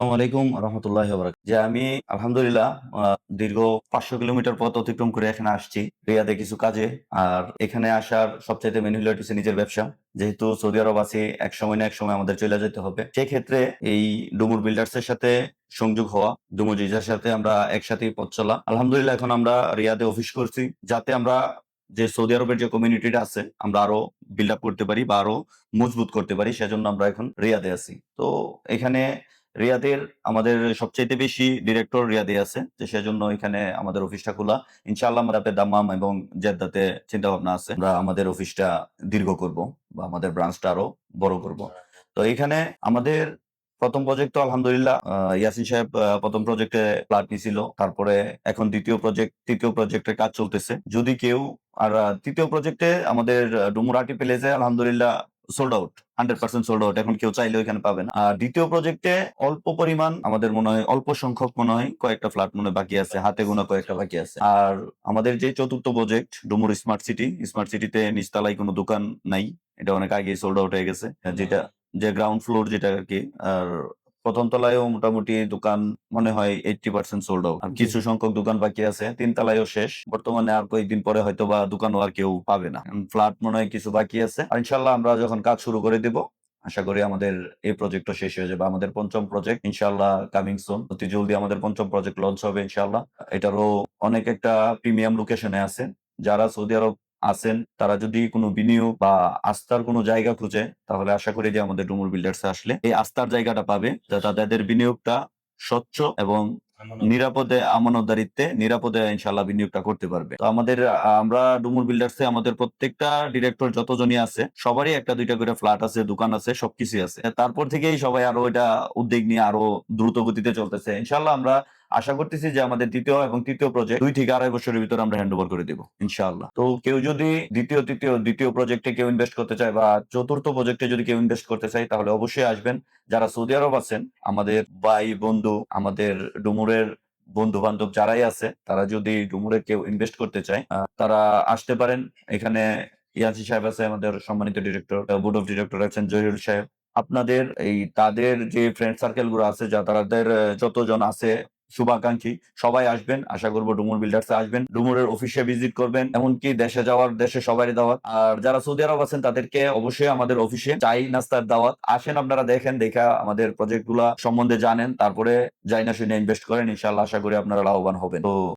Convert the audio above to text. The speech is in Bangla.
আসসালামু আলাইকুম রহমতুল্লাহি ওয়া বারাকাতুহু। যে আমি আলহামদুলিল্লাহ আ দীর্ঘ ৫০০ কিলোমিটার পথ অতিক্রম করে এখানে আসছি রিয়াদে কিছু কাজে। আর এখানে আসার সবচাইতে মেইন হলো হচ্ছে নিজের ব্যবসা। যেহেতু সৌদি আরব আছি একসময় না একসময় আমাদের চইলা যাইতে হবে। সেক্ষেত্রে এই ডুমুর বিল্ডার্স এর সাথে সংযোগ হওয়া, ডুমুর জিজার সাথে আমরা একসাথেই পথ চলা। আলহামদুলিল্লাহ এখন আমরা রিয়াদে অফিস করছি। যাতে আমরা যে সৌদি আরবের যে কমিউনিটিটা আছে আমরা আরো বিল্ড আপ করতে পারি বা আরো মজবুত করতে পারি। সেজন্য আমরা এখন রিয়াদে আছি। তো এখানে রিয়াদের আমাদের সবচাইতে বেশি ডিরেক্টর রিয়াদে আছে। তো সেজন্য এখানে আমাদের অফিসটা খোলা। ইনশাআল্লাহ আমাদের দাম্মাম এবং জেদ্দাতে চিন্তাভাবনা আছে। আমরা আমাদের অফিসটা দীর্ঘ করব বা আমাদের ব্রাঞ্চটা আরো বড় করব। তো এখানে আমাদের ১ম প্রজেক্ট তো আলহামদুলিল্লাহ ইয়াসিন সাহেব ১ম প্রজেক্টে ফ্ল্যাট নিছিল। তারপরে এখন ২য় প্রজেক্ট, ৩য় প্রজেক্টের কাজ চলতেছে। যদি কেউ আর ৩য় প্রজেক্টে আমাদের ডুমুর আর্টি প্লেসে আলহামদুলিল্লাহ সোল্ড আউট। 100% sold out. এখন কেউ চাইলেও এখানে পাবে না। আর ২য় প্রজেক্টে অল্প পরিমাণ আমাদের মনে হয় অল্প সংখ্যক মনে হয় কয়েকটা ফ্ল্যাট মনে হয় বাকি আছে। হাতে গোনা কয়েকটা বাকি আছে। আর আমাদের যে ৪র্থ প্রজেক্ট ডুমুর স্মার্ট সিটি, স্মার্ট সিটিতে নিচতলায় কোনো দোকান নাই। এটা অনেক আগেই সোল্ড আউট হয়ে গেছে। যেটা যে গ্রাউন্ড ফ্লোর যেটা আরকি। আর ১ম তলায়ও মোটামুটি দোকান মনে হয় 80% সোল্ড আউট। আর কিছু সংখ্যক দোকান বাকি আছে। ৩ তলায়ও শেষ। বর্তমানে আর কয়েকদিন পরে হয়তোবা দোকানও আর কেউ পাবে না। ফ্ল্যাট মনে হয় কিছু বাকি আছে। আর ইনশাআল্লাহ আমরা যখন কাজ শুরু করে দিব, আশা করি আমাদের এই প্রজেক্টও শেষ হয়ে যাবে। আমাদের ৫ম প্রজেক্ট ইনশাআল্লাহ কামিং সুন। অতি জলদি আমাদের ৫ম প্রজেক্ট লঞ্চ হবে ইনশাআল্লাহ। এটারও অনেক একটা প্রিমিয়াম লোকেশনে আছে। যারা সৌদি আরব আছেন তারা যদি কোনো বিনিয়োগ বা আস্থার কোনো জায়গা খুঁজে তাহলে আশা করি যে আমাদের ডুমুর বিল্ডার্স এ আসলে এই আস্থার জায়গাটা পাবে। তাদের বিনিয়োগটা স্বচ্ছ এবং নিরাপদে আমানতদারিত্বে নিরাপদে ইনশাআল্লাহ বিনিয়োগটা করতে পারবে। তো আমাদের আমরা ডুমুর বিল্ডার্স এ আমাদের প্রত্যেকটা ডিরেক্টর যতজনই আছে সবারই ১ টা ২ টা করে ফ্ল্যাট আছে, দোকান আছে, সবকিছুই আছে। তারপর থেকেই সবাই আরো এটা উদ্যোগ নিয়ে আরো দ্রুত গতিতে চলতেছে। ইনশাআল্লাহ আমরা আশা করতেছি যে আমাদের ২য় এবং ৩য় প্রজেক্ট ২ থেকে ২.৫ বছরের ভিতরে আমরা হ্যান্ড ওভার করে দিব ইনশাআল্লাহ। তো কেউ যদি ২য় প্রজেক্টে কেউ ইনভেস্ট করতে চায় বা ৪র্থ প্রজেক্টে যদি কেউ ইনভেস্ট করতে চায় তাহলে অবশ্যই আসবেন। যারা সৌদি আরব আছেন আমাদের ভাই বন্ধু, আমাদের ডুমুরের বন্ধু-বান্ধব যারাই আছে তারা যদি ডুমুরে কেউ ইনভেস্ট করতে চায় তারা আসতে পারেন। এখানে ইয়াসিন সাহেব আছে আমাদের সম্মানিত ডিরেক্টর, বোর্ড অফ ডিরেক্টর আছেন জহিরুল সাহেব। আপনাদের তাদের যে ফ্রেন্ড সার্কেল গুলো আছে তাদের যতজন আছে শুভাকাঙ্ক্ষী সবাই আসবেন। আশা করব ডুমুর বিল্ডার্স এ আসবেন। ডুমুরের অফিসে ভিজিট করবেন। এমনকি দেশে সবারই দাওয়াত। আর যারা সৌদি আরব আছেন তাদেরকে অবশ্যই আমাদের অফিসে চাই নাস্তার দাওয়াত। আসেন আপনারা দেখেন, দেখা আমাদের প্রজেক্ট গুলা সম্বন্ধে জানেন। তারপরে যাই না শুনে ইনভেস্ট করেন। ইনশাআল্লাহ আশা করি আপনারা লাভবান হবেন। তো